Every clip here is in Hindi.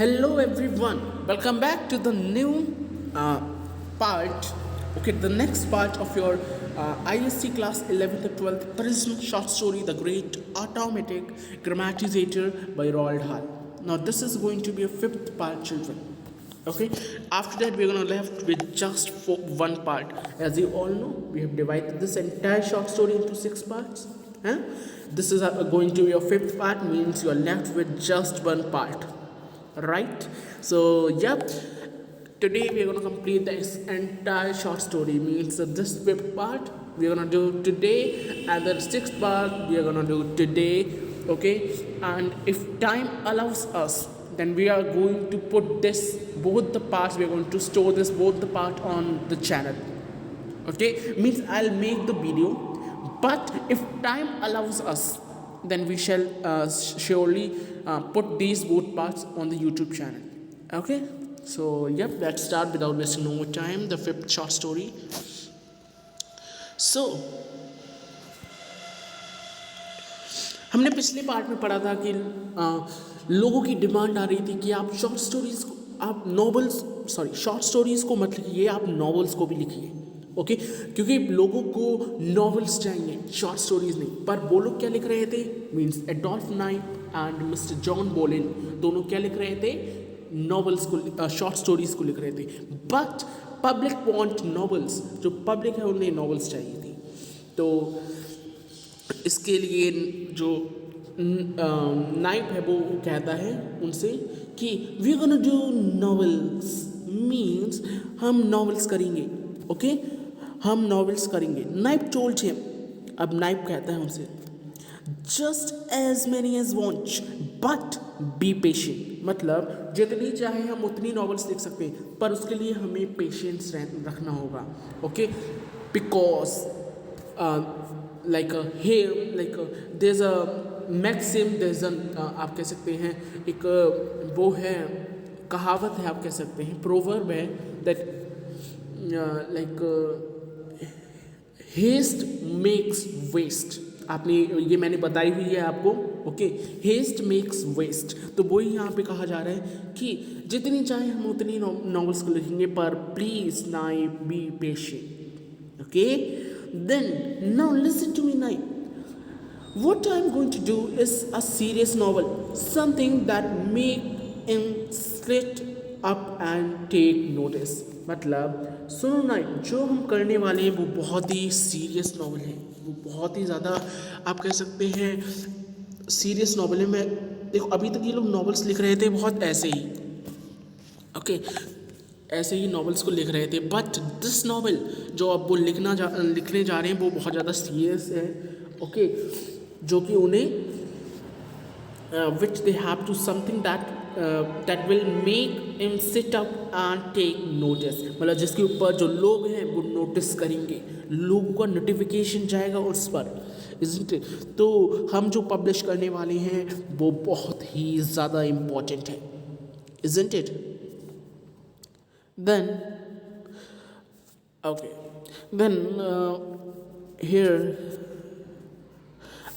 Hello everyone, welcome back to the new part. Okay, the next part of your ISC class 11th and 12th Prism short story, The Great Automatic Grammatizator by Roald Dahl. Now, this is going to be a fifth part, children. Okay, after that, we're gonna left with just one part. As you all know, we have divided this entire short story into 6 parts. Huh? This is going to be your fifth part, means you are left with just one part, right? So yep, today we are going to complete this entire short story, means this fifth part we are going to do today, and the sixth part we are going to do today. Okay, and if time allows us, then we are going to put this both the parts, we are going to store this both the part on the channel. Okay, means I'll make the video, but if time allows us, then we shall surely put these both parts on the YouTube channel. Okay, so yep, let's start without wasting no more time. The fifth short story. So हमने पिछले पार्ट में पढ़ा था कि लोगों की डिमांड आ रही थी कि आप शॉर्ट स्टोरीज को, आप नॉवेल्स शॉर्ट स्टोरीज को मत लिखिए, आप नॉवेल्स को भी लिखिए. ओके, क्योंकि लोगों को नॉवेल्स चाहिए, शॉर्ट स्टोरीज नहीं. पर वो लोग क्या लिख रहे थे, means Adolf night and mister John Boolean दोनों क्या लिख रहे थे, नॉवेल्स को, शॉर्ट स्टोरीज को लिख रहे थे. बट पब्लिक वांट नॉवेल्स, जो पब्लिक है उन्हें नॉवेल्स चाहिए थी. तो इसके लिए जो नाइप है वो कहता है उनसे कि we gonna do novels, means हम नॉवेल्स करेंगे. ओके, हम नॉवेल्स करेंगे. नाइप टोल्ड हिम, अब नाइप कहता है उनसे, just as many as want but be patient. मतलब जितनी चाहे हम उतनी नॉवेल्स लिख सकते हैं, पर उसके लिए हमें पेशेंस रखना होगा. Okay, because there is a maxim, there is आप कह सकते हैं एक वो है, कहावत है, आप कह सकते हैं प्रोवर्ब है, दैट हेस्ट मेक्स वेस्ट. आपने ये मैंने बताई हुई है आपको. Okay, haste makes waste. तो वही यहाँ पे कहा जा रहा है कि जितनी चाहे हम उतनी नॉवेल्स को लिखेंगे, पर प्लीज नाइप be patient. Okay, then now listen to me, Naip. What I'm going to do is a serious novel, something that make him sit up and take notice. मतलब सुनो नाइप, जो हम करने वाले हैं वो बहुत ही सीरियस नॉवल है, वो बहुत ही ज़्यादा आप कह सकते हैं सीरियस नॉवल है. मैं देखो, अभी तक ये लोग नॉवेल्स लिख रहे थे बहुत ऐसे ही, ओके, ऐसे ही नॉवेल्स को लिख रहे थे. बट दिस नॉवल जो अब वो लिखने जा रहे हैं वो बहुत ज़्यादा सीरियस है. ओके, जो कि उन्हें which they have to something that will make him sit up and take notice. मतलब जिसके ऊपर जो लोग हैं वो नोटिस करेंगे, लोगों का नोटिफिकेशन जाएगा उस पर, इज़न्ट इट. तो हम जो पब्लिश करने वाले हैं वो बहुत ही ज़्यादा इम्पॉर्टेंट है, isn't it. Then, okay, then here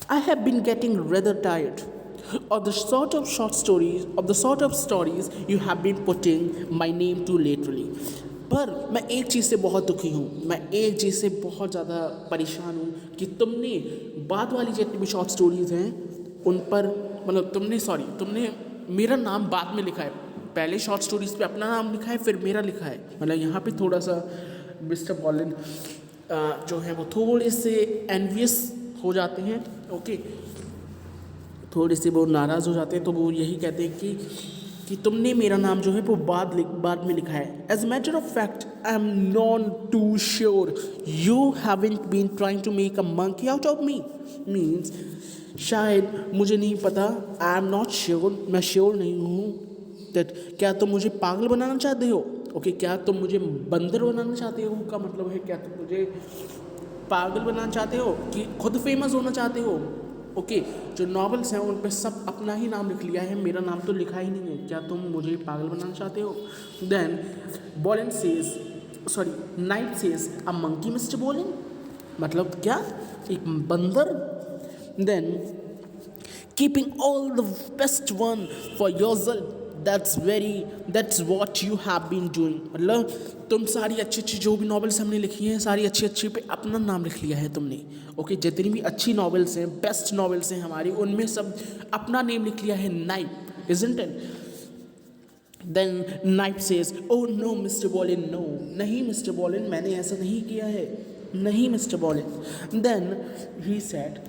I have been getting rather tired of the sort of stories you have been putting my name to lately. पर मैं एक चीज़ से बहुत दुखी हूँ, मैं एक चीज़ से बहुत ज़्यादा परेशान हूँ कि तुमने बाद वाली जितनी भी शॉर्ट स्टोरीज़ हैं उन पर, मतलब तुमने मेरा नाम बाद में लिखा है. पहले शॉर्ट स्टोरीज पे अपना नाम लिखा है, फिर मेरा लिखा है. मतलब यहाँ पे थोड़ा सा मिस्टर बॉलिन जो है वो थोड़े से एनवियस हो जाते हैं. ओके, थोड़े से वो नाराज़ हो जाते हैं. तो वो यही कहते हैं कि तुमने मेरा नाम जो है वो बाद में लिखा है. As matter of fact I am not too sure you haven't been trying to make a monkey out of me. Means शायद, मुझे नहीं पता, आई एम नॉट श्योर, मैं श्योर नहीं हूँ दैट क्या तुम मुझे पागल बनाना चाहते हो. ओके, क्या तुम मुझे बंदर बनाना चाहते हो का मतलब है, क्या तुम मुझे पागल बनाना चाहते हो कि खुद फेमस होना चाहते हो. ओके, जो नॉवेल्स हैं उन पे सब अपना ही नाम लिख लिया है, मेरा नाम तो लिखा ही नहीं है. क्या तुम मुझे पागल बनाना चाहते हो. Then Bolin says, Knight says, a monkey Mr Bolin. मतलब क्या, एक बंदर. Then keeping all the best one for yourself. That's what you have been doing. मतलब तुम सारी अच्छी अच्छी जो भी नॉवेल्स हमने लिखी हैं, सारी अच्छी अच्छी पे अपना नाम लिख लिया है तुमने। ओके, जितनी भी अच्छी नॉवेल्स हैं, बेस्ट नॉवेल्स हैं हमारी, उनमें सब अपना नेम लिख लिया है, Knipe, isn't it? Then Knipe says, oh no Mr Bolin, no, नहीं मिस्टर बॉलिन, मैंने ऐसा नहीं किया है, नहीं Mr Bolin. Then he said,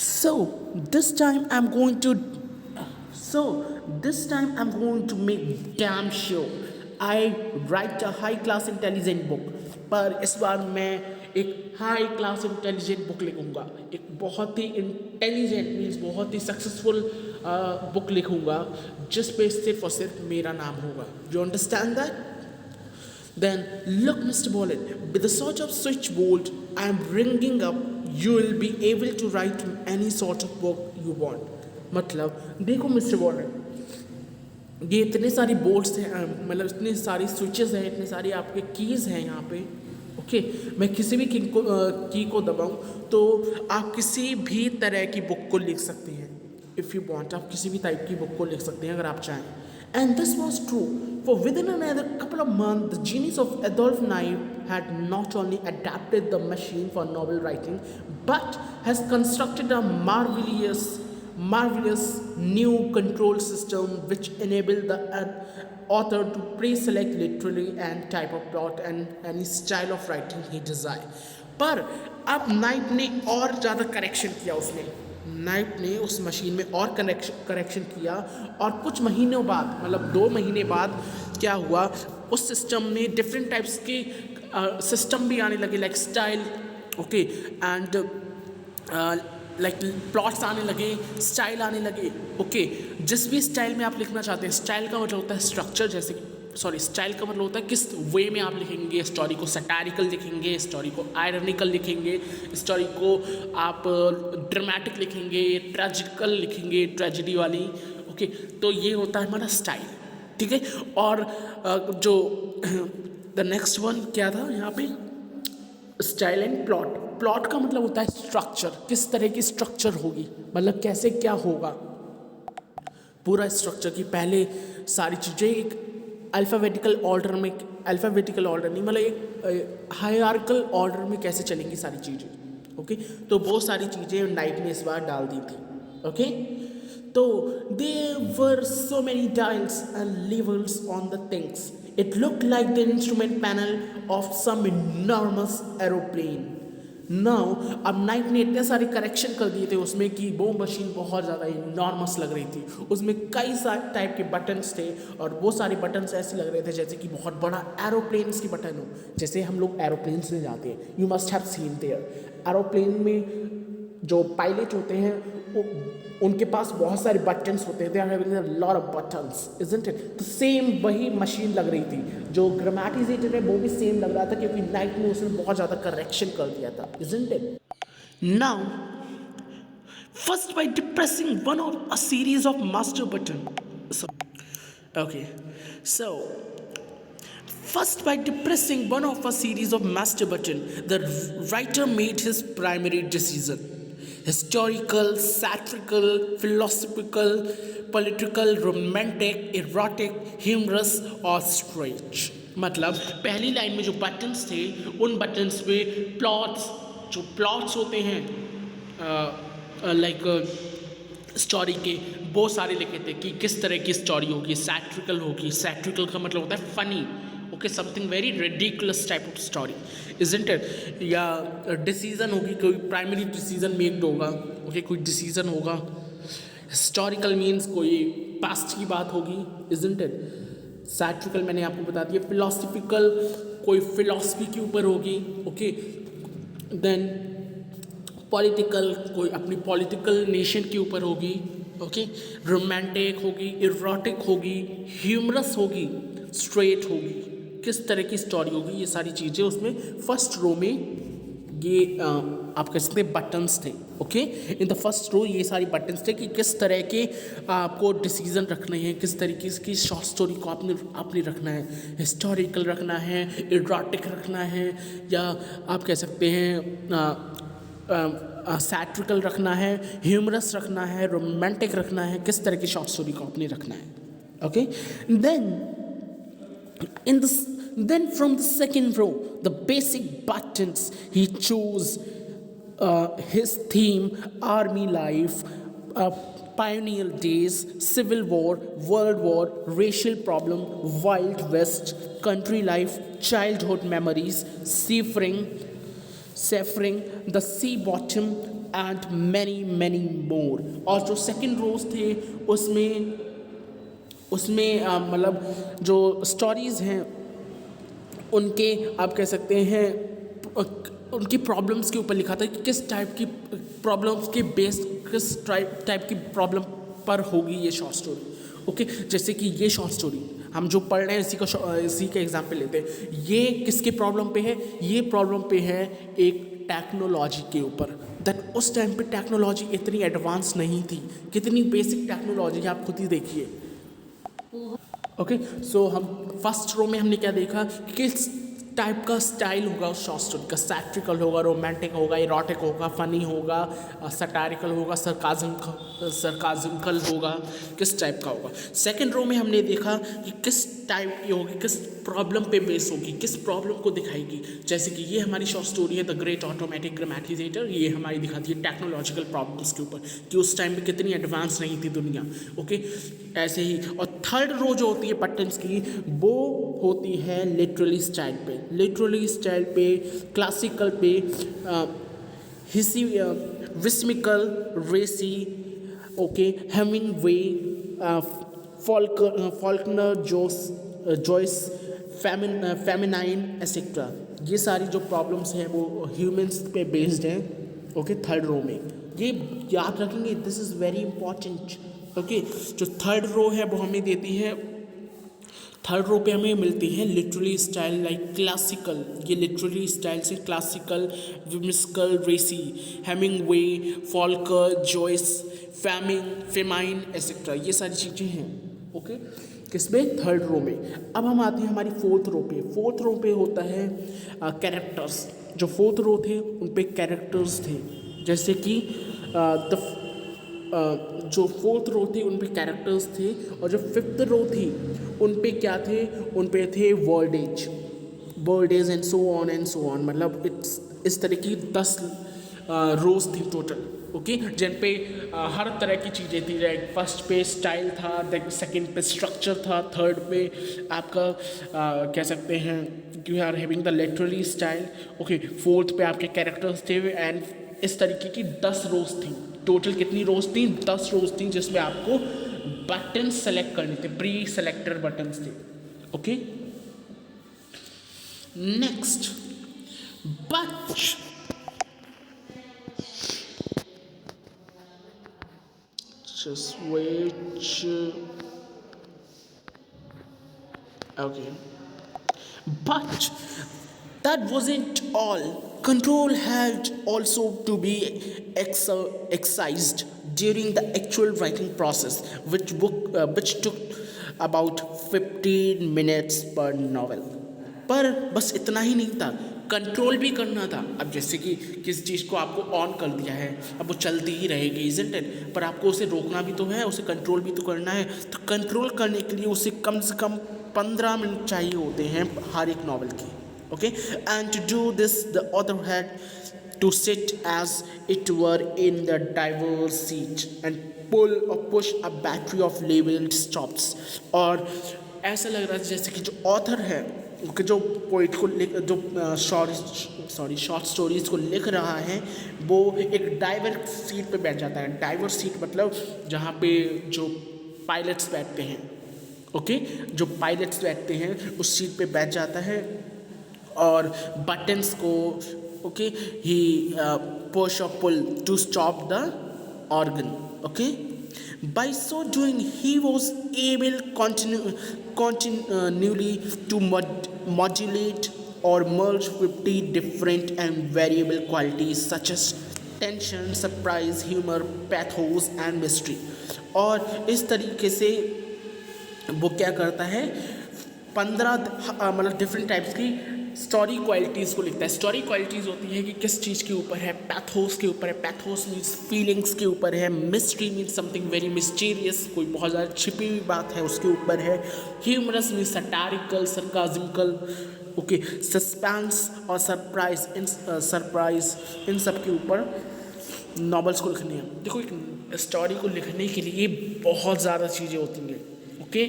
so this time I'm going to so this time I'm going to make damn sure I write a high class intelligent book। पर इस बार मैं एक हाई क्लास इंटेलिजेंट बुक लिखूंगा, एक बहुत ही इंटेलिजेंट मीन्स बहुत ही सक्सेसफुल बुक लिखूंगा जिस पे सिर्फ और सिर्फ मेरा नाम होगा। You understand that? Then look, Mr. Bolin, with the sort of switchboard I am ringing up, you will be able to write any sort of book you want। मतलब देखो मिस्टर बॉलिन, ये इतने सारी बोर्ड्स हैं, मतलब इतनी सारी स्विचेस हैं, इतने सारी आपके कीज़ हैं यहाँ पे। ओके, मैं किसी भी की को दबाऊँ तो आप किसी भी तरह की बुक को लिख सकते हैं। इफ़ यू वांट, आप किसी भी टाइप की बुक को लिख सकते हैं अगर आप चाहें। And this was true, for within another couple of months, the genius of Adolf Knipe had not only adapted the machine for novel writing, but has constructed a marvelous new control system which enabled the author to pre-select literally and type of plot and any style of writing he desired। पर अब नाइप ने और ज़्यादा करेक्शन किया, उसमें नाइप ने उस मशीन में और करेक्शन किया, और कुछ महीनों बाद, मतलब 2 महीने बाद क्या हुआ, उस सिस्टम में डिफरेंट टाइप्स के सिस्टम भी आने लगे, like style, okay, and like plots आने लगे, स्टाइल आने लगे। ओके, जिस भी स्टाइल में आप लिखना चाहते हैं, स्टाइल का मतलब होता है स्ट्रक्चर, जैसे स्टाइल का मतलब होता है किस वे में आप लिखेंगे स्टोरी को। सटारिकल लिखेंगे स्टोरी को, आयरनिकल लिखेंगे स्टोरी को, आप ड्रामेटिक लिखेंगे, ट्रेजिकल लिखेंगे, ट्रेजिडी वाली। ओके, तो ये होता है हमारा स्टाइल, ठीक है। और जो द नेक्स्ट वन क्या था यहाँ पे, स्टाइल एंड प्लॉट। प्लॉट का मतलब होता है स्ट्रक्चर, किस तरह की स्ट्रक्चर होगी, मतलब कैसे क्या होगा, पूरा स्ट्रक्चर की पहले सारी चीज़ें एक अल्फ़ाबेटिकल ऑर्डर में, अल्फ़ाबेटिकल ऑर्डर नहीं, मतलब एक हायरार्किकल ऑर्डर में कैसे चलेंगी सारी चीज़ें। ओके, तो बहुत सारी चीज़ें नाइप ने इस बार डाल दी थी। ओके, तो there were so many dials and levers on the things, it looked like the instrument panel of some enormous aeroplane। Now अब नाइप ने इतने सारे करेक्शन कर दिए थे उसमें कि वो मशीन बहुत ज़्यादा इनॉर्मस लग रही थी। उसमें कई सारे टाइप के बटन्स थे, और वो सारे बटन्स ऐसे लग रहे थे जैसे कि बहुत बड़ा एरोप्लेन्स की बटन हो, जैसे हम लोग एरोप्लेन्स में जाते हैं। You must have seen there, aeroplane में जो पायलट होते हैं उनके पास बहुत सारे बटन्स होते हैं, they are having a lot of buttons, isn't it? तो सेम वही मशीन लग रही थी, जो ग्रामेटिजेटर है वो भी सेम लग रहा था, क्योंकि नाइप ने उसमें बहुत ज़्यादा करेक्शन कर दिया था, isn't it? Now first by depressing one of a series of master button, okay, so first by depressing one of a series of master button, the writer made his primary decision: historical, satirical, philosophical, political, romantic, erotic, humorous or strange। मतलब पहली लाइन में जो बटन्स थे, उन बटन्स पे प्लॉट्स, जो प्लॉट्स होते हैं लाइक स्टोरी के, बहुत सारे लिखे थे कि किस तरह की स्टोरी होगी। सैट्रिकल होगी, सैट्रिकल का मतलब होता है funny, okay, something very ridiculous type of story, isn't it? या डिसीजन होगी, कोई प्राइमरी डिसीजन मेक्ड होगा, ओके, कोई डिसीजन होगा। हिस्टोरिकल मीन्स कोई पास्ट की बात होगी, इजंट इट? सैट्रिकल मैंने आपको बता दिया। फिलोसफिकल कोई फिलॉसफी के ऊपर होगी, ओके। देन पॉलिटिकल कोई अपनी पॉलिटिकल नेशन के ऊपर होगी, ओके। रोमांटिक होगी, इरोटिक होगी, ह्यूमरस होगी, स्ट्रेट होगी, किस तरह की स्टोरी होगी, ये सारी चीज़ें उसमें फर्स्ट रो में ये आप कह सकते हैं बटन्स थे, okay. In the first row ये सारी बटन्स थे कि किस तरह के आपको डिसीजन रखने हैं, किस तरीके की शॉर्ट स्टोरी को आपने रखना है। हिस्टोरिकल रखना है, इरोटिक रखना है, या आप कह सकते हैं सैट्रिकल रखना है, ह्यूमरस रखना है, रोमांटिक रखना है, किस तरह की शॉर्ट स्टोरी को आपने रखना है, Okay, then in this then from the second row, the basic buttons, he chose his theme: army life, uh, pioneer days, civil war, world war, racial problem, wild west, country life, childhood memories, suffering, the sea bottom, and many more. और जो सेकंड रोज थे उसमें उसमें मतलब जो स्टोरीज़ हैं उनके, आप कह सकते हैं उनकी प्रॉब्लम्स के ऊपर लिखा था कि किस टाइप की प्रॉब्लम्स के बेस, किस टाइप की प्रॉब्लम पर होगी ये शॉर्ट स्टोरी। ओके, जैसे कि ये शॉर्ट स्टोरी हम जो पढ़ रहे हैं इसी का एग्जाम्पल लेते हैं। ये किसके प्रॉब्लम पे है? ये प्रॉब्लम पे है एक टेक्नोलॉजी के ऊपर। दैट उस टाइम पे टेक्नोलॉजी इतनी एडवांस नहीं थी। कितनी बेसिक टेक्नोलॉजी है आप खुद ही देखिए। ओके, सो हम फर्स्ट रो में हमने क्या देखा, किस टाइप का स्टाइल होगा उस शॉर्ट स्टोरी का। सैट्रिकल होगा, रोमांटिक होगा, इरोटिक होगा, फनी होगा, सटारिकल होगा, सरकाजमिकल होगा, किस टाइप का होगा। सेकंड रो में हमने देखा कि किस टाइप की होगी, किस प्रॉब्लम पे बेस होगी, किस प्रॉब्लम को दिखाएगी। जैसे कि ये हमारी शॉर्ट स्टोरी है द ग्रेट ऑटोमेटिक ग्रामेटिजेटर, ये हमारी दिखाती है टेक्नोलॉजिकल प्रॉब्लम्स के ऊपर कि उस टाइम पे कितनी एडवांस नहीं थी दुनिया। ओके, ऐसे ही। और थर्ड रो जो होती है बटन्स की, वो होती है लिटरली स्टाइल पे। लिटरली स्टाइल पे, क्लासिकल पे, whimsical, racy, okay, Hemingway, Faulkner, Joyce, feminine etcetera. ये सारी जो प्रॉब्लम्स हैं वो ह्यूमंस पे बेस्ड हैं। ओके, थर्ड रो में ये याद रखेंगे, this is very important. Okay, जो थर्ड रो है वो हमें देती है, थर्ड रो पे हमें मिलती है लिटरली स्टाइल लाइक क्लासिकल। ये लिटरली स्टाइल से क्लासिकल, विमिस्कल, रेसी, हेमिंगवे, फॉल्कर, जॉयस, फेमाइन एसेट्रा, ये सारी चीज़ें हैं। ओके, किसमें? थर्ड रो में। अब हम आते हैं हमारी फोर्थ रो पे। फोर्थ रो पे होता है कैरेक्टर्स। जो फोर्थ रो थे उन पे कैरेक्टर्स थे, जैसे कि जो फोर्थ रो थी उन पे कैरेक्टर्स थे, और जो फिफ्थ रो थी उन पे क्या थे? उन पे थे वर्डेज एंड सो ऑन। मतलब इस तरह की 10 रोज थी टोटल। ओके, जिन पे हर तरह की चीज़ें थी। लाइक फर्स्ट पे स्टाइल था, सेकंड पे स्ट्रक्चर था, थर्ड पे आपका कह सकते हैं you are having the literally style. Okay, fourth पे आपके कैरेक्टर्स थे, एंड इस तरीके की 10 रोज थी। टोटल कितनी रोज थी? 10 रोज थी, जिसमें आपको बटन सेलेक्ट करने थे, प्री सेलेक्टेड बटन्स थे। ओके, नेक्स्ट बच just wait. Okay, but that wasn't all. Control had also to be exercised during the actual writing process, which took about 15 minutes per novel. पर बस इतना ही नहीं था, कंट्रोल भी करना था। अब जैसे कि किस चीज़ को आपको ऑन कर दिया है, अब वो चलती ही रहेगी, इज़न्ट इट, पर आपको उसे रोकना भी तो है, उसे कंट्रोल भी तो करना है। तो कंट्रोल करने के लिए उसे कम से कम 15 मिनट चाहिए होते हैं हर एक नॉवल की। Okay, and to do this the author had to sit as it were in the driver's seat and pull or push a battery of labeled stops। और ऐसा लग रहा है जैसे कि जो ऑथर है, जो पोइट को जो शॉर्ट स्टोरीज को लिख रहा है, वो एक ड्राइवर सीट पे बैठ जाता है। ड्राइवर सीट मतलब जहाँ पे जो पायलट्स बैठते हैं। ओके, जो पायलट्स बैठते हैं उस सीट पे बैठ जाता है, और बटन्स को ओके ही पुश और pull to stop the organ. Okay, by so doing he was able continually to modulate or merge 50 different and variable qualities such as tension, surprise, humor, pathos and mystery। और इस तरीके से वो क्या करता है, 15 मतलब डिफरेंट टाइप्स की स्टोरी क्वालिटीज़ को लिखता है। स्टोरी क्वालिटीज़ होती है कि किस चीज़ के ऊपर है, पैथोस के ऊपर है, पैथोस मीन्स फीलिंग्स के ऊपर है, mystery means something very mysterious, कोई बहुत ज़्यादा छिपी हुई बात है उसके ऊपर है, humorous means satirical, sarcastic, okay, suspense और सरप्राइज इन सब के ऊपर नॉवेल्स को लिखनी है। देखो एक स्टोरी को लिखने के लिए बहुत ज़्यादा चीज़ें होती हैं, ओके,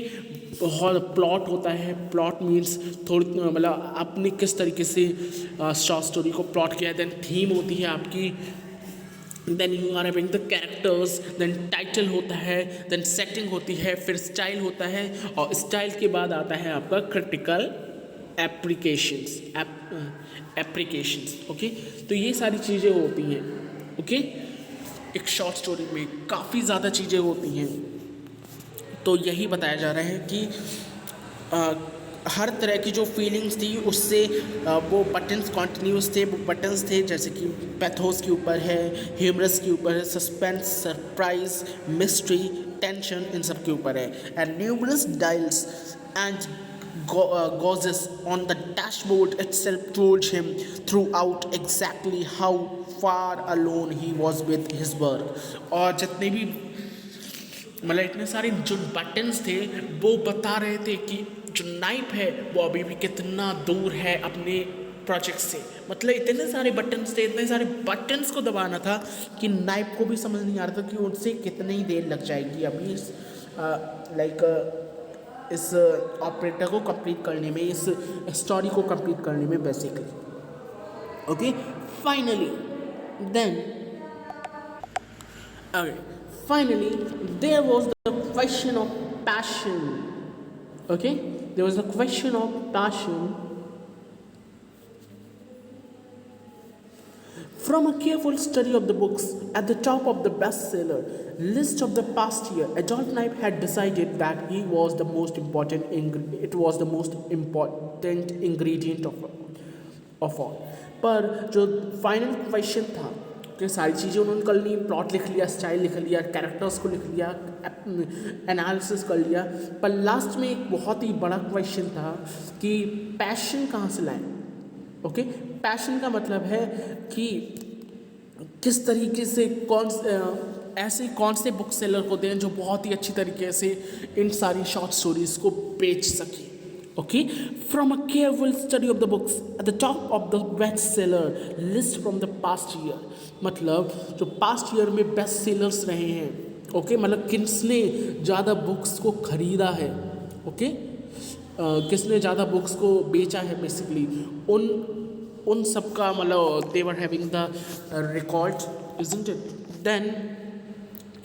बहुत प्लॉट होता है। प्लॉट मीन्स थोड़ी मतलब आपने किस तरीके से शॉर्ट स्टोरी को प्लॉट किया है। देन थीम होती है आपकी, then you are having the characters, then title होता है, देन सेटिंग होती है, फिर स्टाइल होता है, और स्टाइल के बाद आता है आपका क्रिटिकल एप्लीकेशंस, ओके। तो ये सारी चीज़ें होती हैं, ओके। एक शॉर्ट स्टोरी में काफ़ी ज़्यादा चीज़ें होती हैं। तो यही बताया जा रहा है कि हर तरह की जो फीलिंग्स थी उससे वो बटन्स कॉन्टिन्यूस थे, वो बटन्स थे जैसे कि पैथोस के ऊपर है, ह्यूमरस के ऊपर है, सस्पेंस, सरप्राइज, मिस्ट्री, टेंशन, इन सब के ऊपर है। And numerous dials and gauzes on the dashboard itself told him throughout exactly how far alone he was with his work। और जितने भी मतलब इतने सारे जो बटन्स थे वो बता रहे थे कि जो नाइफ है वो अभी भी कितना दूर है अपने प्रोजेक्ट से। मतलब इतने सारे बटन्स थे, इतने सारे बटन्स को दबाना था कि नाइफ को भी समझ नहीं आ रहा था कि उनसे कितनी देर लग जाएगी अभी इस ऑपरेटर को कंप्लीट करने में, इस स्टोरी को कंप्लीट करने में basically, okay. Finally then finally there was the question of passion, okay, there was the question of passion. From a careful study of the books at the top of the bestseller list of the past year, Adolf Knipe had decided that he was the most important it was the most important ingredient of all। पर जो फाइनल क्वेश्चन था कि सारी चीज़ें उन्होंने कर ली, प्लॉट लिख लिया, स्टाइल लिख लिया, कैरेक्टर्स को लिख लिया, एनालिसिस कर लिया, पर लास्ट में एक बहुत ही बड़ा क्वेश्चन था कि पैशन कहाँ से लाएं, ओके। पैशन का मतलब है कि किस तरीके से ऐसे कौन से बुक सेलर को दें जो बहुत ही अच्छी तरीके से इन सारी शॉर्ट स्टोरीज़ को बेच सके, okay। From a careful study of the books at the top of the bestseller list from the past year, मतलब जो पास्ट ईयर में बेस्ट सेलर्स रहे हैं, ओके, मतलब किसने ज़्यादा बुक्स को खरीदा है, ओके, किसने ज़्यादा बुक्स को बेचा है, बेसिकली उन सब का मतलब they were having the records, isn't it? Then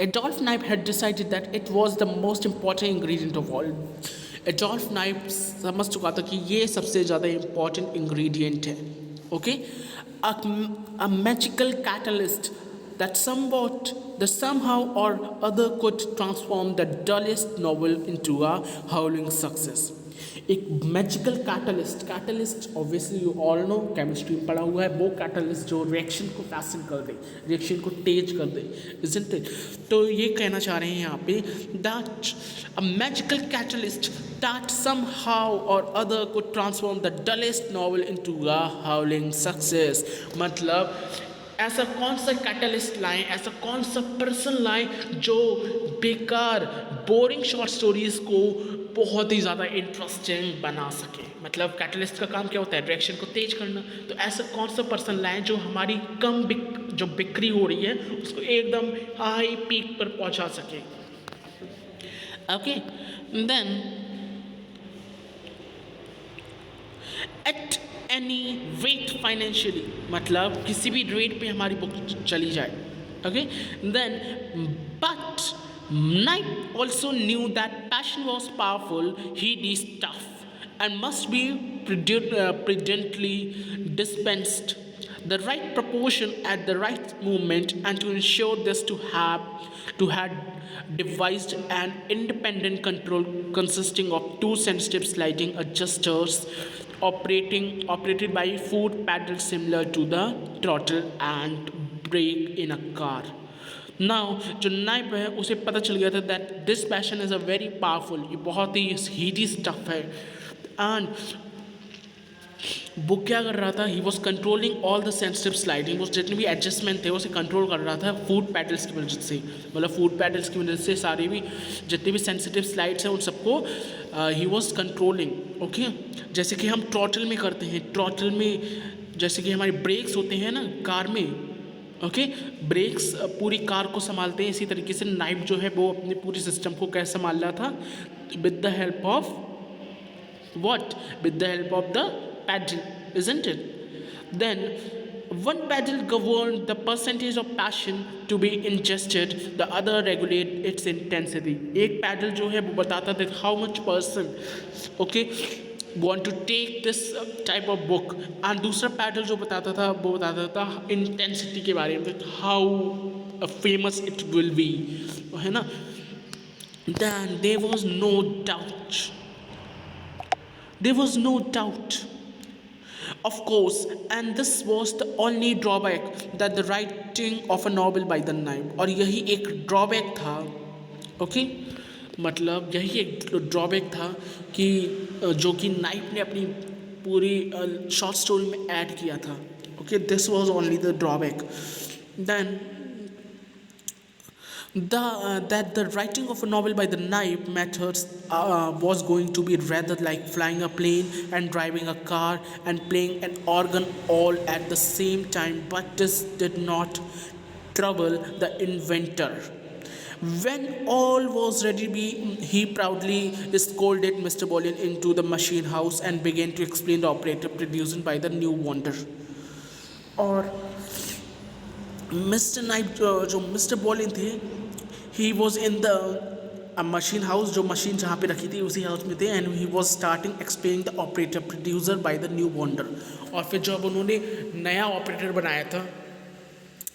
Adolf Knipe had decided that it was the most important ingredient of all। Adolf नाइप समझ चुका था कि ये सबसे ज़्यादा इम्पॉर्टेंट इंग्रेडिएंट है, okay. A magical catalyst that somehow or other could transform the dullest novel into a howling success। एक magical catalyst obviously you all know, chemistry में पढ़ा हुआ है, वो कैटलिस्ट जो रिएक्शन को फैसन कर दे, रिएक्शन को तेज कर दे, isn't it? तो ये कहना चाह रहे हैं यहाँ पे that a magical catalyst that somehow or other could transform the dullest novel into a howling success। मतलब ऐसा कौन सा कैटलिस्ट लाएं, ऐसा कौन सा पर्सन लाएं जो बेकार बोरिंग शॉर्ट स्टोरीज को बहुत ही ज़्यादा इंटरेस्टिंग बना सके। मतलब कैटलिस्ट का काम क्या होता है, रिएक्शन को तेज करना। तो ऐसा कौन सा पर्सन लाएं जो हमारी जो बिक्री हो रही है उसको एकदम हाई पीक पर पहुंचा सके, okay. Then at any rate financially, मतलब किसी भी रेट पे हमारी बुक चली जाए, okay. Then but Knipe also knew that passion was powerful. He is tough and must be prudently dispensed the right proportion at the right moment, and to ensure this to have devised an independent control consisting of two sensitive sliding adjusters operated by foot pedals similar to the throttle and brake in a car। Now जो नाइप है उसे पता चल गया था that this passion is a very powerful, ये बहुत ही हीटी स्टफ है, एंड वो क्या कर रहा था, he was controlling all the sensitive sliding, वो जितने भी एडजस्टमेंट थे उसे कंट्रोल कर रहा था फूड पैडल्स की मदद से, मतलब फूड पैडल्स की मदद से सारे भी जितने भी सेंसिटिव स्लाइड्स हैं उन सबको ही वॉज कंट्रोलिंग। ओके, जैसे कि हम ट्रॉटल में करते हैं, ट्रॉटल में जैसे कि हमारे ब्रेक्स होते हैं ना कार में, ओके, ब्रेक्स पूरी कार को संभालते हैं, इसी तरीके से नाइफ जो है वो अपने पूरे सिस्टम को कैसे संभाल रहा था, with the help of what, with the help of the paddle, isn't it? Then one paddle governed the percentage of passion to be ingested, the other regulate its intensity. एक पैडल जो है वो बताता था how much person, okay, want to take this type of book, और दूसरा पैडल जो बताता था वो बताता था इंटेंसिटी के बारे में, how famous it will be, है ना। Then there was no doubt, there was no doubt, of course, and this was the only drawback, that the writing of a novel by the knife, और यही एक ड्रॉबैक था, ओके, मतलब यही एक ड्रॉबैक था कि जो कि नाइफ ने अपनी पूरी शॉर्ट स्टोरी में ऐड किया था, okay, this was only the drawback. Then that the writing of a novel by the knife methods was going to be rather like flying a plane and driving a car and playing an organ all at the same time, but this did not trouble the inventor. When all was ready, he proudly scolded Mr. Bolin into the machine house and began to explain the operator produced by the new wonder. और मिस्टर नाइट जो मिस्टर बॉलिन थे, he was in the machine house, जो मशीन जहाँ पे रखी थी उसी हाउस में थे, and he was starting explaining the operator producer by the new wonder. और फिर जब उन्होंने नया ऑपरेटर बनाया था,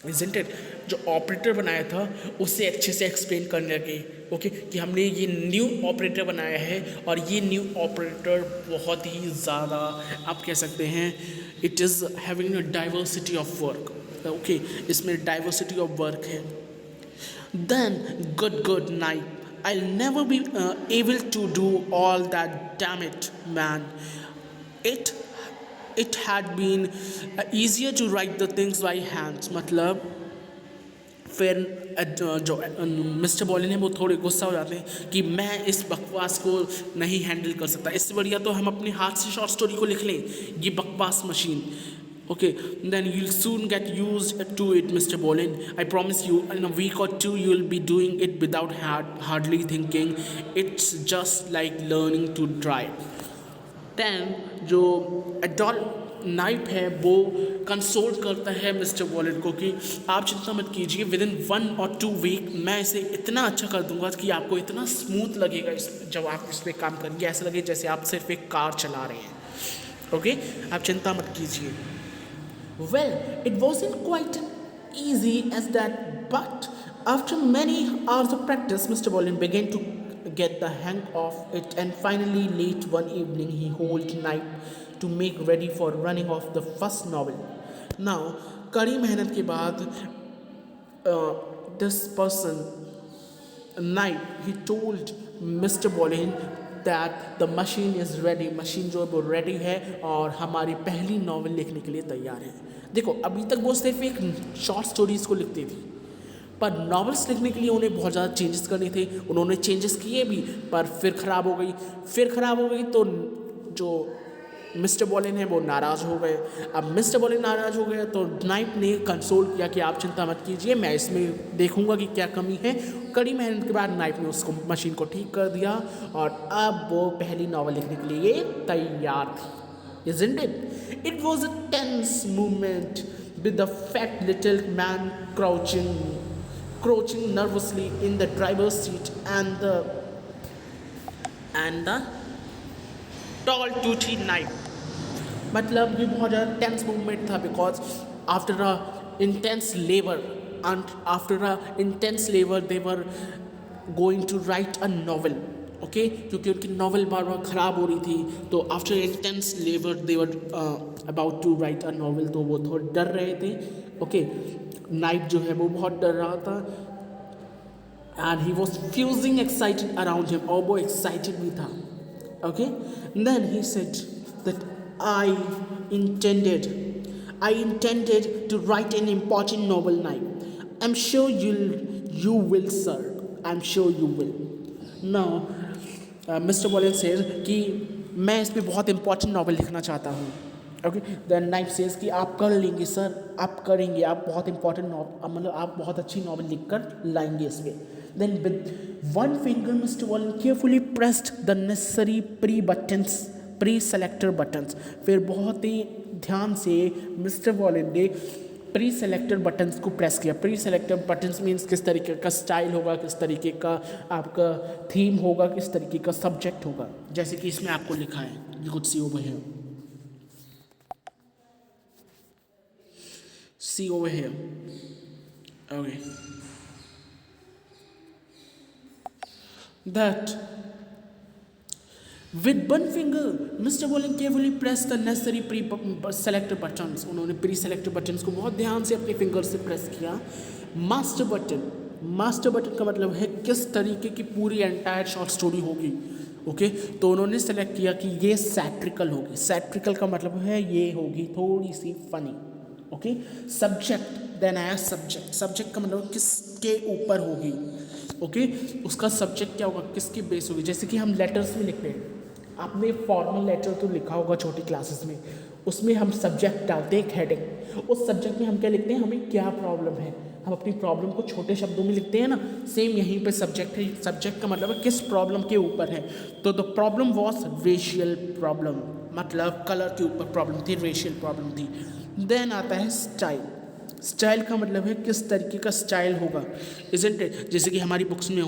इज़न्ट इट, जो ऑपरेटर बनाया था उससे अच्छे से एक्सप्लेन करने लगे, ओके, कि हमने ये न्यू ऑपरेटर बनाया है और ये न्यू ऑपरेटर बहुत ही ज़्यादा आप कह सकते हैं it is having a diversity of work, okay, इसमें डाइवर्सिटी ऑफ वर्क है। Then good night, I'll never be able to do all that, damn it man, it had been easier to write the things by hands। मतलब फिर जो मिस्टर बॉलिन है वो थोड़े गुस्सा हो जाते हैं कि मैं इस बकवास को नहीं हैंडल कर सकता, इससे बढ़िया तो हम अपने हाथ से शॉर्ट स्टोरी को लिख लें, ये बकवास machine. Okay, then you'll soon get used to it, Mr. Bolin. I promise you, in a week or two, you'll be doing it without hardly thinking. It's just like learning to drive. Then जो एडॉल्ट नाइफ है वो कंसोल्ट करता है मिस्टर बॉलिन को कि आप चिंता मत कीजिए, विद इन 1 or 2 वीक मैं इसे इतना अच्छा कर दूंगा कि आपको इतना स्मूथ लगेगा जब आप इस पर काम करेंगे, ऐसा लगे जैसे आप सिर्फ एक कार चला रहे हैं। ओके, आप चिंता मत कीजिए। Well, it wasn't quite easy as that, but after many hours of practice, Mr. Bolin began to get the hang of it, and finally, late one evening, he held knife to make ready for running off the first novel. Now, कड़ी मेहनत के बाद, this person, knife, he told Mr. Bolin that the machine is ready, machine जो है वो रेडी है और हमारी पहली नावल लिखने के लिए तैयार है। देखो, अभी तक वो सिर्फ एक शॉर्ट स्टोरीज़ को लिखती थी, पर नॉवेल्स लिखने के लिए उन्हें बहुत ज़्यादा चेंजेस करने थे, उन्होंने चेंजेस किए भी, पर फिर ख़राब हो गई तो जो मिस्टर बॉलिन है वो नाराज़ हो गए। अब मिस्टर बॉलिन नाराज़ हो गए तो नाइफ ने कंसोल किया कि आप चिंता मत कीजिए, मैं इसमें देखूंगा कि क्या कमी है। कड़ी मेहनत के बाद नाइफ ने उसको मशीन को ठीक कर दिया और अब वो पहली नावल लिखने के लिए तैयार थी। Isn't it? It was a tense moment with the fat little man crouching nervously in the driver's seat and the tall toothy knife. मतलब ये बहुत ज़्यादा टेंस मूवमेंट था, because after a intense labour they were going to write a novel, okay, क्योंकि उनकी नॉवल बार बार ख़राब हो रही थी, तो after intense labour they were about to write a novel, तो वो थोड़े डर रहे थे, ओके, नाइफ जो है वो बहुत डर रहा था, and he was fussing excited around him, और वो एक्साइटेड भी था, okay. Then he said that I I intended to write an important novel now. I'm sure you will, sir. I'm sure you will. Now, Mr. Wallen says कि मैं इस पे बहुत इंपॉर्टेंट नॉवल लिखना चाहता हूँ. ओके, देन नाइफ सेज कि आप कर लेंगे सर, आप करेंगे, आप बहुत इंपॉर्टेंट मतलब आप बहुत अच्छी नॉवल लिख कर लाएंगे इस पर. Then with one finger, Mr. Wallen carefully pressed the necessary pre-selector buttons. फिर बहुत ही ध्यान से मिस्टर वॉलन ने प्री सेलेक्टर बटन्स को प्रेस किया. प्री सेलेक्टर बटन्स मीन्स किस तरीके का स्टाइल होगा, किस तरीके का आपका थीम होगा, किस तरीके का सब्जेक्ट होगा. जैसे कि इसमें आपको लिखा है, you could see over here. See over here. Okay. That with one finger, Mr. Wallen carefully pressed the necessary pre-selector buttons. उन्होंने pre-selector buttons को बहुत ध्यान से अपने फिंगर से प्रेस किया. मास्टर बटन का मतलब है किस तरीके की पूरी एंटायर शॉर्ट स्टोरी होगी. ओके, तो उन्होंने सेलेक्ट किया कि ये सैट्रिकल होगी. सैट्रिकल का मतलब है ये होगी थोड़ी सी फनी. ओके, सब्जेक्ट, देन आया सब्जेक्ट का मतलब किसके ऊपर होगी. ओके, उसका सब्जेक्ट क्या होगा, किसकी बेस होगी. जैसे कि हम लेटर्स में लिखते हैं, आपने फॉर्मल लेटर तो लिखा होगा छोटी क्लासेस में, उसमें हम सब्जेक्ट डालते हैं एक हेडिंग. उस सब्जेक्ट में हम क्या लिखते हैं, हमें क्या प्रॉब्लम है, हम अपनी प्रॉब्लम को छोटे शब्दों में लिखते हैं ना. सेम यहीं पे सब्जेक्ट है. सब्जेक्ट का मतलब है किस प्रॉब्लम के ऊपर है. तो the problem was racial problem, मतलब कलर के ऊपर प्रॉब्लम थी, रेशियल प्रॉब्लम थी. देन आता है स्टाइल का मतलब है किस तरीके का स्टाइल होगा. इजंट इट, जैसे कि हमारी बुक्स में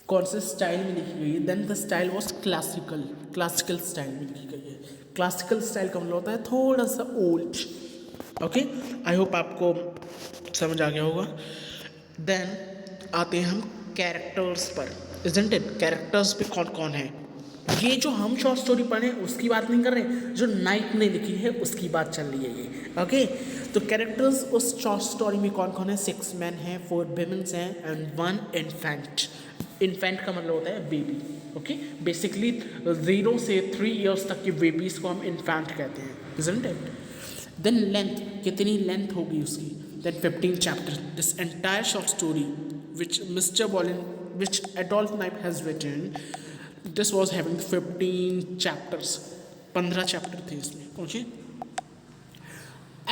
कौन से स्टाइल में लिखी गई है. Then the style was classical style में लिखी गई है. क्लासिकल स्टाइल का मतलब होता है थोड़ा सा ओल्ड. ओके, आई होप आपको समझ आ गया होगा. देन आते हैं हम कैरेक्टर्स पर. इजंट इट, कैरेक्टर्स पे कौन कौन है. ये जो हम शॉर्ट स्टोरी पढ़े उसकी बात नहीं कर रहे, जो नाइट ने लिखी है उसकी बात चल रही है ये. ओके, तो कैरेक्टर्स उस शॉर्ट स्टोरी में कौन कौन है. 6 मैन हैं, 4 विमेन्स हैं एंड 1 इन्फेंट. इन्फेंट का मतलब होता है बेबी. ओके, बेसिकली 0 से 3 ईयर्स तक के बेबीज को हम इन्फेंट कहते हैं. Isn't it. देन लेंथ, कितनी लेंथ होगी उसकी. Then 15 chapter. This entire short story which Adolph Knipe has written, this was having 15 chapters. 15 chapter थे इसमें. Okay,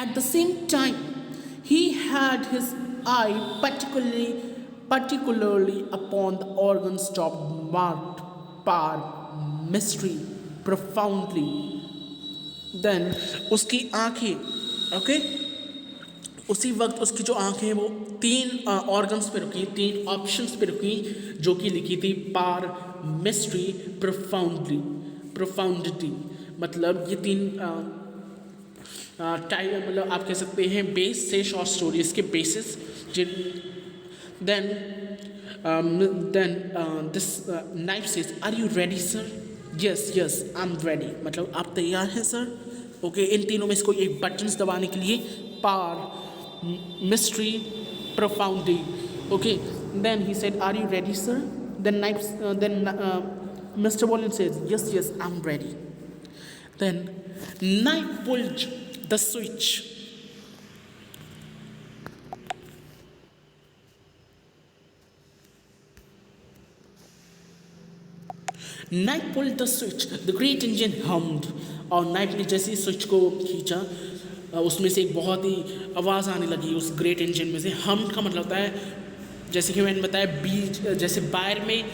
at the same time he had his eye particularly upon the organ stop marked par mystery profoundly. Then उसकी आंखें, ओके, उसी वक्त उसकी जो आंखें वो 3 ऑर्गन्स पे रुकी, 3 ऑप्शंस पे रुकी, जो कि लिखी थी पार, मिस्ट्री, प्रोफाउंडिटी. मतलब ये 3 टाइप, मतलब आप कह सकते हैं बेस से शॉर्ट स्टोरी, इसके basis. Then this knife says, are you ready sir. Yes I am ready, मतलब आप तैयार हैं सर. ओके, इन तीनों में इसको एक बटन्स दबाने के लिए पार, mystery, profoundly. Okay, then he said, are you ready sir. Then Mr. Wallen says, yes I'm ready. Then Knipe pulled the switch. Knipe pulled the switch, the great engine hummed. और नाइफ ने जैसे स्विच को खींचा, उसमें से एक बहुत ही आवाज़ आने लगी उस ग्रेट इंजन में से. हम का मतलब होता है, जैसे कि मैंने बताया, बीज जैसे वायर में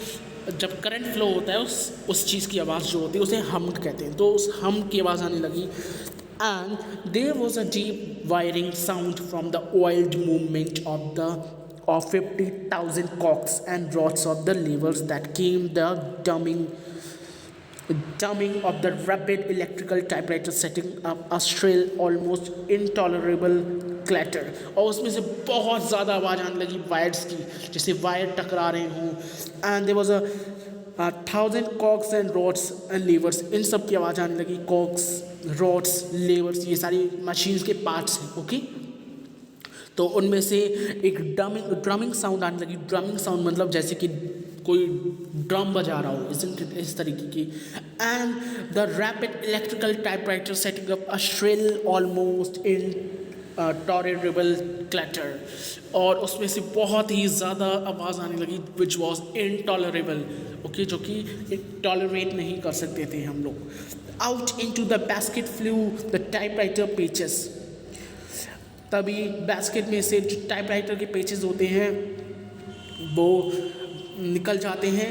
जब करंट फ्लो होता है उस चीज़ की आवाज़ जो होती है उसे हम कहते हैं. तो उस हम की आवाज़ आने लगी. And there was a deep whirring sound from the oiled movement of 50,000 cocks and rods of the levers that came the dumbing of the rapid electrical typewriter setting up a shrill, almost intolerable clatter. और उसमें से बहुत ज़्यादा आवाज़ आने लगी वायर्स की, जैसे वायर टकरा रहे हों. And there was a 1000 cocks and rods and levers. इन सब की आवाज़ आने लगी. कॉक्स, रॉड्स, लेवर्स, ये सारी मशीन्स के पार्ट्स हैं. ओके, तो उनमें से एक ड्रमिंग साउंड आने लगी. ड्रमिंग साउंड मतलब जैसे कि कोई ड्रम बजा रहा हो, isn't it? इस तरीके की. And the rapid electrical typewriter setting up a shrill almost in tolerable clatter, और उसमें से बहुत ही ज़्यादा आवाज़ आने लगी विच वॉज इनटॉलरेबल. ओके, जो कि टॉलरेट नहीं कर सकते थे हम लोग. Out into the basket flew the typewriter pages. तभी बास्केट में से जो टाइपराइटर के पेचेस होते हैं वो निकल जाते हैं,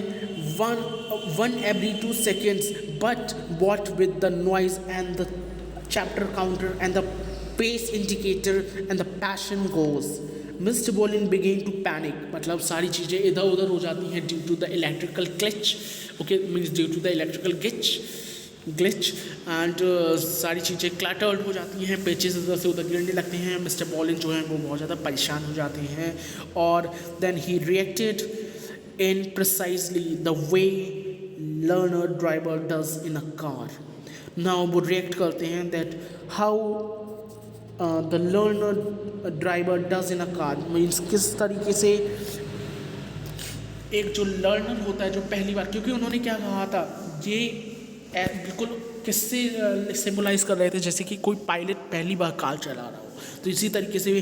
one every 2 seconds, but what with the noise and the chapter counter and the pace indicator and the passion gauge. Mister Bohlen began to panic. मतलब सारी चीज़ें इधर उधर हो जाती हैं due to the electrical glitch. Okay, means due to the electrical glitch and सारी चीज़ें क्लैटर्ड हो जाती हैं, पेचेस इधर से उधर गिरने लगते हैं. मिस्टर बॉलिन जो है वो बहुत ज़्यादा परेशान हो जाते हैं, और then he reacted in precisely the way learner driver does in a car. Now वो react करते हैं that how the learner driver does in a car, means किस तरीके से एक जो लर्नर होता है जो पहली बार, क्योंकि उन्होंने क्या कहा था, ये बिल्कुल किससे सिम्बलाइज कर रहे थे, जैसे कि कोई पायलट पहली बार कार चला रहा हो. तो इसी तरीके से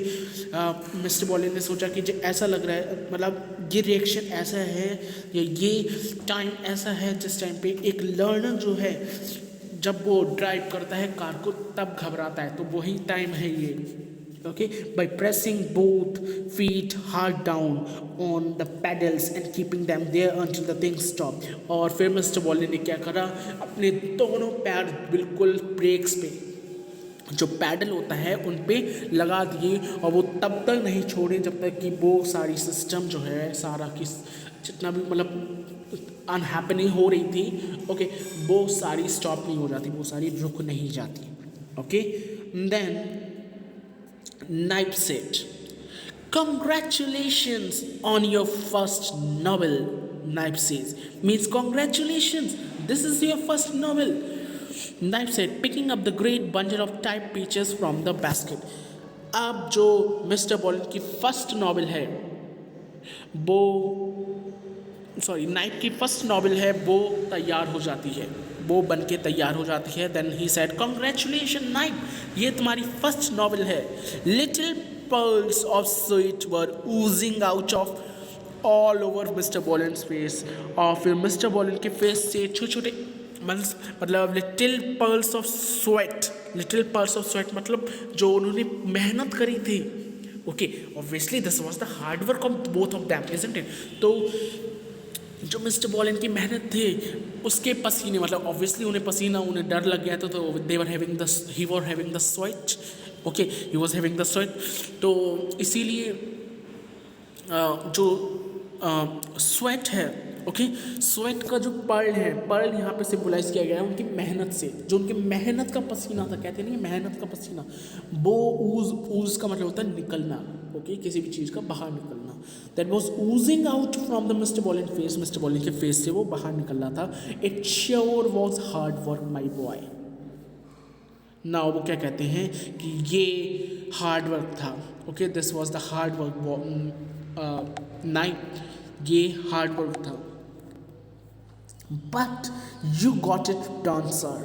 मिस्टर बॉलिन ने सोचा कि जो ऐसा लग रहा है, मतलब ये रिएक्शन ऐसा है या ये टाइम ऐसा है जिस टाइम पे एक लर्नर जो है जब वो ड्राइव करता है कार को तब घबराता है, तो वही टाइम है ये. Okay, by pressing both feet hard down on the pedals and keeping them there until the thing stop. और फिर मिस्टर बॉलिन ने क्या करा, अपने दोनों पैर बिल्कुल ब्रेक्स पे, जो पैडल होता है उन पे लगा दिए, और वो तब तक नहीं छोड़े जब तक कि वो सारी सिस्टम जो है सारा की जितना भी मतलब अनहैपनिंग हो रही थी, ओके, वो सारी स्टॉप नहीं हो जाती, वो सारी रुक नहीं जाती. ओके, देन नाइप said, congratulations on your first novel. Naip says, means congratulations, this is your first novel. Naip said, picking up the great bundle of type pages from the basket. अब जो मिस्टर बॉलिन की फर्स्ट नॉवल है वो, सॉरी, नाइप की फर्स्ट नॉवल है वो तैयार हो जाती है, वो बन के तैयार हो जाती है. Then he said, congratulation Knipe, ये तुम्हारी फर्स्ट नॉवल है. Little pearls of sweat were oozing out of all over Mr Bolin's face. और फिर मिस्टर बॉलिन के फेस से छोटे छोटे मतलब लिटिल पर्ल्स ऑफ स्वेट मतलब जो उन्होंने मेहनत करी थी. Okay, obviously this was the hard work of both of them, isn't it. तो जो मिस्टर बॉलिन की मेहनत थी उसके पसीने, मतलब ऑब्वियसली उन्हें पसीना, उन्हें डर लग गया था, तो they were having the he were having the sweat. Okay, he was having the sweat. तो इसीलिए जो स्वेट है, ओके, स्वेट का जो पर्ल है, पर्ल यहाँ पे सिम्बलाइज किया गया है उनकी मेहनत से, जो उनकी मेहनत का पसीना था, कहते नहीं मेहनत का पसीना, वो ऊज का मतलब होता है निकलना. ओके, किसी भी चीज़ का बाहर निकलना. That was oozing out from the Mr Bolin face, Mr Bolin के फेस से वो बाहर निकल रहा था. It sure was hard work my boy. Now वो क्या कहते हैं कि ये हार्ड वर्क था. Okay, this was the hard work Knight, ये हार्ड वर्क था. But you got it done sir,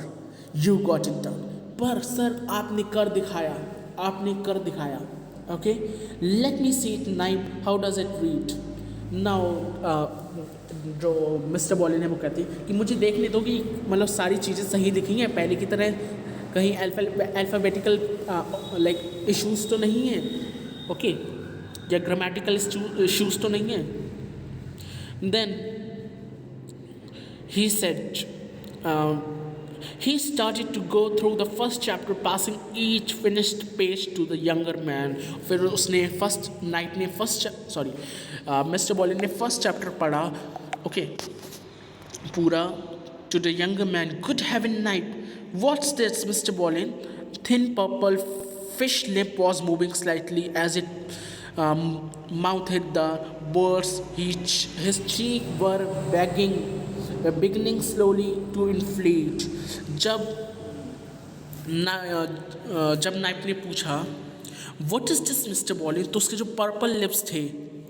you got it done. पर सर आपने कर दिखाया, आपने कर दिखाया. Okay, let me see it नाइप, how does it read. Now जो मिस्टर बॉलिन है वो कहते हैं कि मुझे देखने दो कि मतलब सारी चीज़ें सही दिखी हैं, पहले की तरह कहीं अल्फ़ाबेटिकल लाइक इश्यूज़ तो नहीं हैं. ओके, या ग्रामेटिकल इश्यूज़ तो नहीं हैं. Then he said, he started to go through the first chapter, passing each finished page to the younger man. फिर उसने मिस्टर बॉलिन ने फर्स्ट चैप्टर पढ़ा, ओके, पूरा. To the younger man, good heaven Naip, what's this, Mr. Ballin? Thin purple fish lip was moving slightly as it mouthed the words. His cheeks were beginning slowly to inflate. जब नाइप ने पूछा व्हाट इज दिस मिस्टर बॉलिन, तो उसके जो पर्पल लिप्स थे,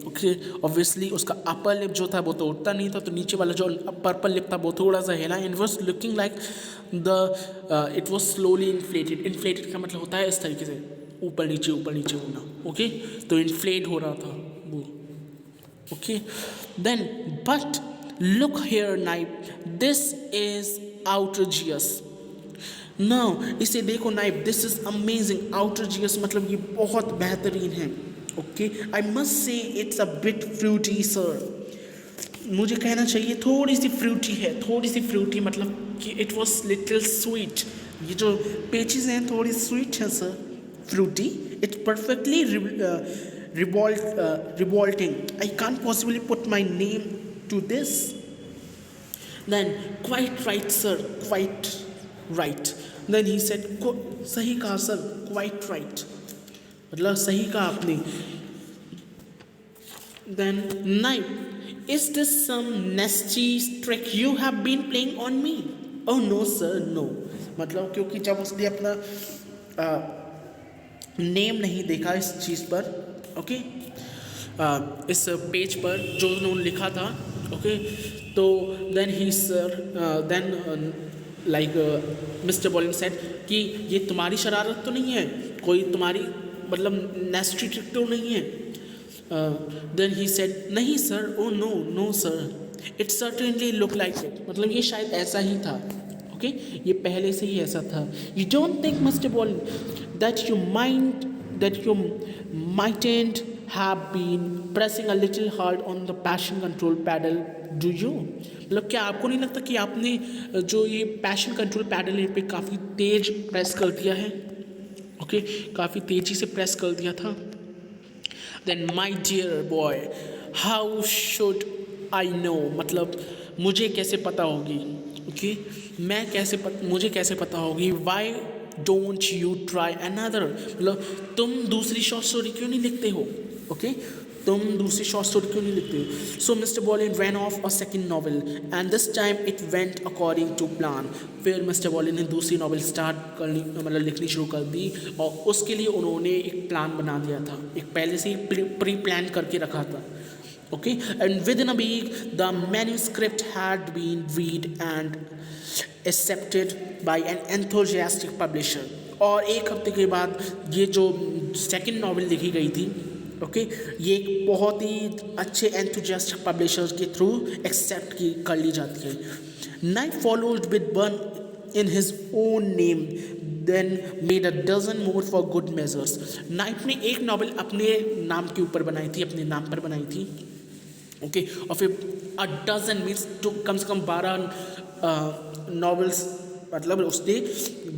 ओके ऑब्वियसली उसका अपर लिप जो था वो तो उठता नहीं था, तो नीचे वाला जो पर्पल लिप था वो थोड़ा सा हिला, and was looking like the it was slowly inflated. Inflated का मतलब होता है इस तरीके से ऊपर नीचे होना, ओके, तो इन्फ्लेट हो रहा था वो, okay. Then but look here Knipe, this is outrageous. Now इसे देखो नाइप, दिस इज अमेजिंग। आउटरजियस मतलब ये बहुत बेहतरीन है, okay. I must say it's a bit fruity sir, मुझे कहना चाहिए थोड़ी सी फ्रूटी है, थोड़ी सी फ्रूटी मतलब कि इट वॉज लिटिल स्वीट। ये जो पेचेस हैं थोड़ी स्वीट है sir, fruity. It's perfectly revolting. I can't possibly put my name to this. Then, quite right, sir, quite right. Then he said, सही कहा सर, quite right. मतलब सही कहा आपने। Then, Knight, is this some nasty trick you have been playing on me? Oh no sir, no. मतलब क्योंकि जब उसने अपना नेम नहीं देखा इस चीज़ पर, ओके, इस पेज पर जो उन्होंने लिखा था, ओके, तो then he sir then like Mr Bolin said कि ये तुम्हारी शरारत तो नहीं है, कोई तुम्हारी मतलब नेस्टी ट्रिक तो नहीं है। देन ही सेड नहीं sir, oh no no sir, it certainly look like it, मतलब ये शायद ऐसा ही था, ओके, ये पहले से ही ऐसा था। You don't think Mr Bolin that you mightn't have been pressing a little hard on the passion control pedal, do you? मतलब क्या आपको नहीं लगता कि आपने जो ये पैशन कंट्रोल पैडल पे काफ़ी तेज प्रेस कर दिया है, ओके, काफ़ी तेज़ी से प्रेस कर दिया था। Then my dear boy, how should I know, मतलब मुझे कैसे पता होगी, ओके, मुझे कैसे पता होगी। Why don't you try another, मतलब तुम दूसरी शॉर्ट स्टोरी क्यों नहीं लिखते हो, ओके, तुम दूसरी शॉर्ट स्टोरी क्यों नहीं लिखते हो। So Mr Bolin ran off a second novel and this time it went according to plan. फिर मिस्टर बॉलिन ने दूसरी नॉवल स्टार्ट करनी मतलब लिखनी शुरू कर दी, और उसके लिए उन्होंने एक प्लान बना दिया था, एक पहले से ही प्री प्लान करके रखा था, okay, and within a week the manuscript had been read and accepted by an enthusiastic publisher। और एक हफ्ते के बाद ये जो सेकंड नॉवल लिखी गई थी, ओके, ये एक बहुत ही अच्छे एंथुजियास्टिक पब्लिशर्स के थ्रू एक्सेप्ट की कर ली जाती है। Night followed with one in his own name, then made a dozen more for good measures। Night ने एक नॉवल अपने नाम के ऊपर बनाई थी, अपने नाम पर बनाई थी, ओके, और फिर अ डजन मीन्स तो कम से कम 12 नॉवेल्स, मतलब उसने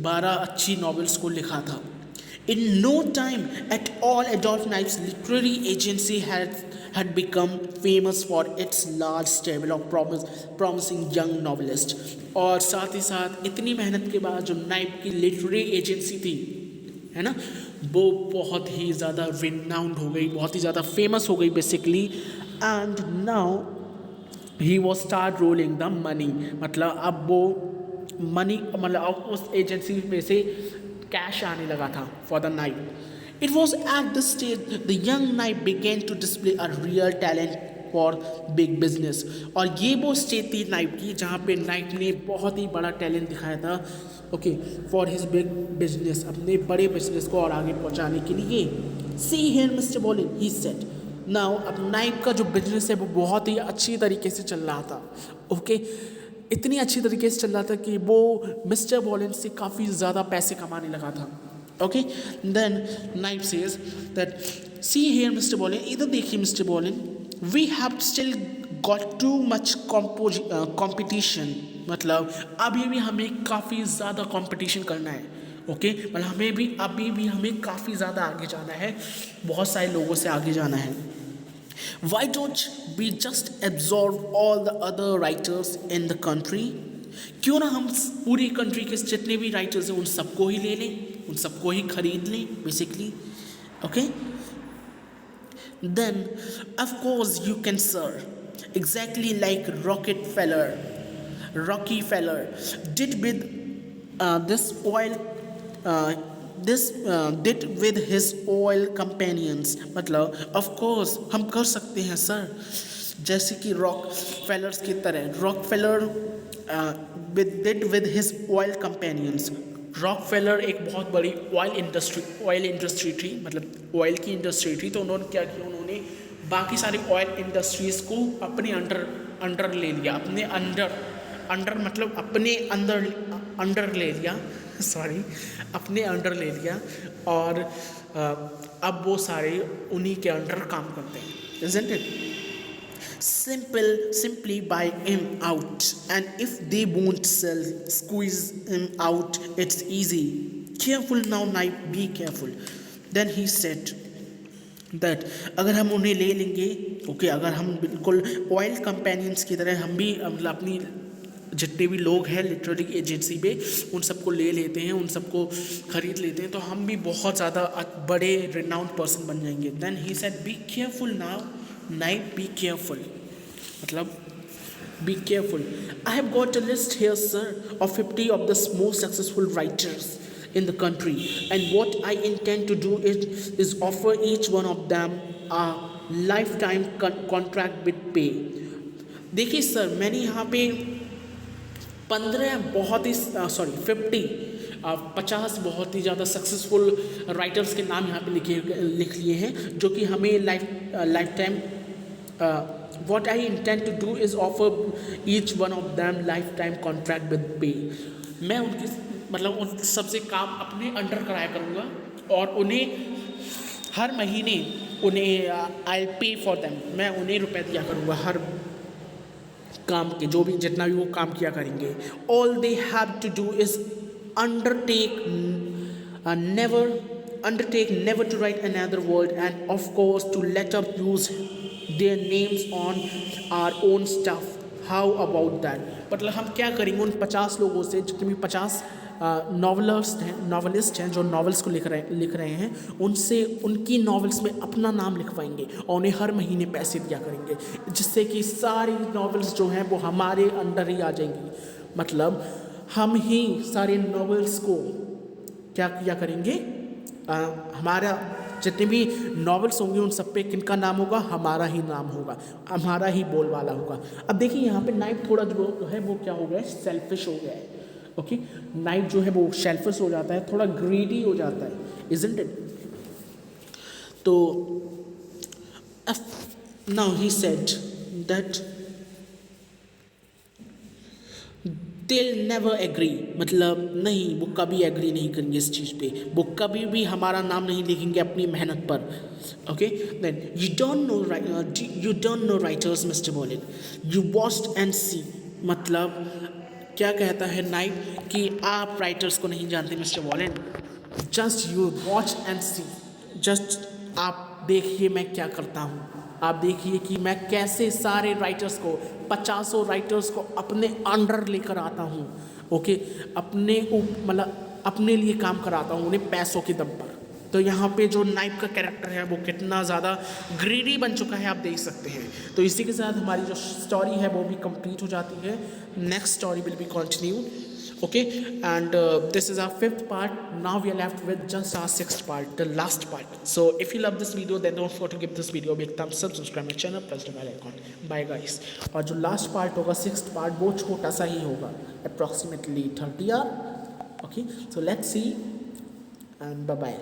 12 अच्छी नॉवेल्स को लिखा था। In no time at all, Adolph Knight's literary agency had become famous for its large stable of promising young novelists। और साथ ही साथ इतनी मेहनत के बाद जो नाइप की लिटरेरी एजेंसी थी, है ना, वो बहुत ही ज़्यादा रिनाउंड हो गई, बहुत ही ज़्यादा फेमस हो गई basically. And now he was start rolling the money, मतलब अब वो मनी मतलब अब उस एजेंसी में से कैश आने लगा था for the night. It was at the stage the young knight began to display a real talent for big business. और ये वो स्टेज थी नाइट की जहाँ पे नाइट ने बहुत ही बड़ा टैलेंट दिखाया था, okay, for his big business, अपने बड़े बिजनेस को और आगे पहुँचाने के लिए। See here Mr Bolin, he said. Now अब नाइट का जो बिजनेस है वो बहुत ही अच्छी तरीके से चल रहा था, ओके, इतनी अच्छी तरीके से चल रहा था कि वो मिस्टर बॉलिन से काफ़ी ज़्यादा पैसे कमाने लगा था, okay. Then Knight says that see here Mr Bolin, इधर देखिए Mr Bolin, we have still got too much competition, मतलब अभी भी हमें काफ़ी ज़्यादा कॉम्पिटिशन करना है, ओके, मतलब अभी भी हमें काफ़ी ज़्यादा आगे जाना है, बहुत सारे लोगों से आगे जाना है। Why don't we just absorb all the other writers in the country? क्यों ना हम पूरी कंट्री के जितने भी राइटर्स हैं उन सबको ही ले लें, उन सबको ही खरीद लें basically, okay. Then of course you can sir, exactly like Rockefeller did with this oil this did with his oil companions, मतलब ऑफ कोर्स हम कर सकते हैं सर, जैसे कि रॉक फेलर्स की तरह। Rock failure did with his oil companions. Rock failure एक बहुत बड़ी ऑयल इंडस्ट्री थी, मतलब ऑयल की इंडस्ट्री थी। तो उन्होंने क्या किया, उन्होंने बाकी सारी ऑयल इंडस्ट्रीज़ को अपने अंडर ले लिया, अपने अंडर मतलब अपने अंडर ले लिया, सॉरी, अपने अंडर ले लिया। और अब वो सारे उन्हीं के अंडर काम करते हैं, isn't it? Simply buy him out, and if they won't sell, squeeze him out. It's easy. Careful now, knight, be careful. Then he said that अगर हम उन्हें ले लेंगे, ओके, अगर हम बिल्कुल ऑयल कंपेनियंस की तरह हम भी मतलब अपनी जितने भी लोग हैं लिटरेरी एजेंसी पे उन सबको ले लेते हैं, उन सबको खरीद लेते हैं, तो हम भी बहुत ज़्यादा बड़े रिनाउंड पर्सन बन जाएंगे। Then he said be careful now Knight, be careful, मतलब be careful. I have got a list here sir of 50 of the most successful writers in the country, and what I intend to do is offer each one of them a lifetime contract with pay। देखिए सर, मैंने यहाँ पे 15 बहुत ही 50 बहुत ही ज़्यादा सक्सेसफुल राइटर्स के नाम यहाँ पे लिख लिए हैं, जो कि हमें life time what I intend to do is offer each one of them lifetime contract with pay। मैं उनकी मतलब उन सबसे काम अपने अंडर कराया करूँगा और उन्हें हर महीने उन्हें आई पे फॉर देम, मैं उन्हें रुपए दिया करूँगा हर काम के, जो भी जितना भी वो काम किया करेंगे। All they have to do is undertake never to write another word, and of course to let us use their names on our own stuff। How about that? मतलब हम क्या करेंगे उन 50 लोगों से, जितने भी 50 नॉवलिस्ट हैं जो नॉवेल्स को लिख रहे हैं, उनसे उनकी नॉवेल्स में अपना नाम लिखवाएंगे और उन्हें हर महीने पैसे दिया करेंगे, जिससे कि सारी नॉवेल्स जो हैं वो हमारे अंडर ही आ जाएंगी। मतलब हम ही सारे नॉवेल्स को क्या किया करेंगे, हमारा जितने भी नॉवेल्स होंगे उन सब पे किनका नाम होगा, हमारा ही नाम होगा, हमारा ही बोलबाला होगा। अब देखिए यहाँ पे नाइट थोड़ा जो है वो क्या हो गया है, सेल्फिश हो गया है। ओके, नाइट जो है वो सेल्फिश हो जाता है, थोड़ा ग्रीडी हो जाता है, इजंट इट? तो now he said that they'll never agree, मतलब नहीं, वो कभी एग्री नहीं करेंगे इस चीज़ पे, वो कभी भी हमारा नाम नहीं लिखेंगे अपनी मेहनत पर। Okay, then you don't know writers Mr. Bolin, you watch and see। मतलब क्या कहता है नाइट कि आप राइटर्स को नहीं जानते Mr Wallen, just you watch and see, just आप देखिए मैं क्या करता हूँ, आप देखिए कि मैं कैसे सारे राइटर्स को 50 राइटर्स को अपने अंडर लेकर आता हूँ। ओके, अपने मतलब अपने लिए काम कराता हूँ उन्हें पैसों के दम पर। तो यहाँ पे जो नाइप का कैरेक्टर है वो कितना ज़्यादा ग्रीडी बन चुका है आप देख सकते हैं। तो इसी के साथ हमारी जो स्टोरी है वो भी कंप्लीट हो जाती है। Next story will be continue. Okay, and this is our 5th part. Now we are left with just our 6th part, the last part. So if you love this video, then don't forget to give this video a big thumbs up, subscribe my channel, press the bell icon. Bye guys. और जो last part होगा 6th part वो छोटा सा ही होगा, approximately 30 hour. Okay, so let's see and bye bye.